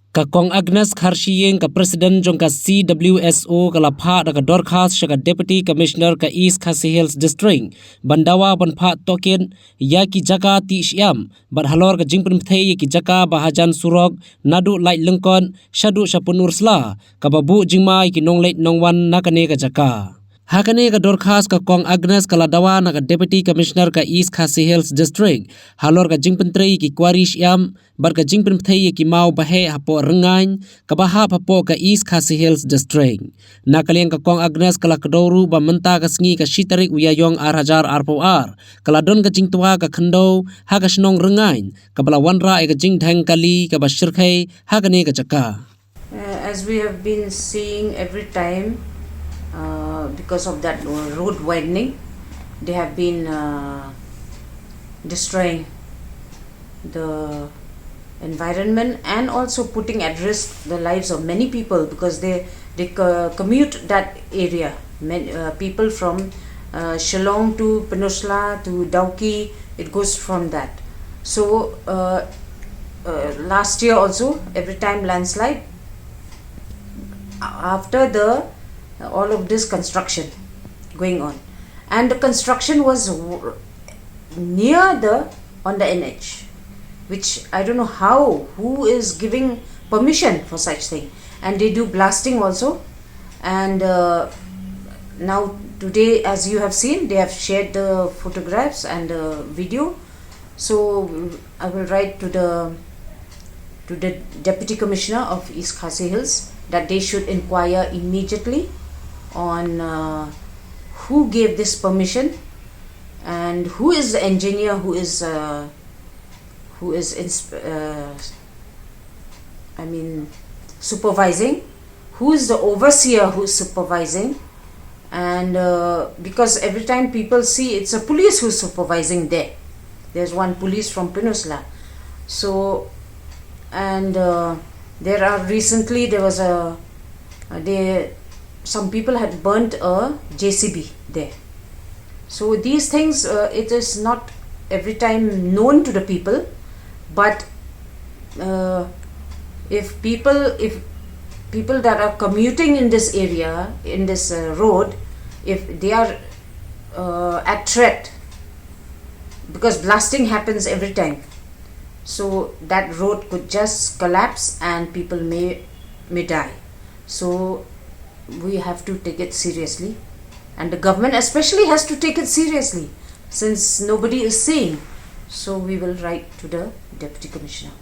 Ka kong Agnes Kharshiyeng ka President jong ka Cwso ka Phah da ka Dorkhas ka Deputy Commissioner ka East Khasi Hills District Bandawa ban Phah Tohkit Iaki Jaka ti Shyiap bat halor ka Jing Pynbthei ki Jaka bahajan surok nadu light lengkon shadu shapunur sla ka babu jingma ki nong late nongwan nakane ka Jaka. Hakane ka Dorkhas ka kong Agnes Kaladawa na ka Deputy Commissioner ka East Khasi Hills District halor ka Jing Pynbthei ki Kwari Shyiap bar ka Jing Pynbthei ki mau bahe hapo rengain ka bahap hapo ka East Khasi Hills District nakaliang ka kong Agnes kala kadoru ba menta ka sngi ka shitarik uyayong arhajar arpoar kala don ka Jing tua ka khando ha ka snong rengain ka bala wanra ka Jing dhang kali ka bashirkhai hakane ka Jaka. As we have been seeing every time, because of that road widening, they have been destroying the environment and also putting at risk the lives of many people because they commute that area. People from Shillong to Peninsula to Tohkit, it goes from that. So last year also, every time landslide, after the all of this construction going on, and the construction was near on the NH, which I don't know who is giving permission for such thing, and they do blasting also. And now today, as you have seen, they have shared the photographs and the video. So I will write to the Deputy Commissioner of East Khasi Hills that they should inquire immediately on who gave this permission and who is the engineer who is supervising, who is the overseer who is supervising, and because every time people see it's a police who's supervising there's one police from Peninsula. So and there was some people had burnt a JCB there. So these things, it is not every time known to the people, but if people that are commuting in this area, in this road, if they are at threat, because blasting happens every time, so that road could just collapse and people may die. So we have to take it seriously, and the government especially has to take it seriously since nobody is saying. So we will write to the Deputy Commissioner.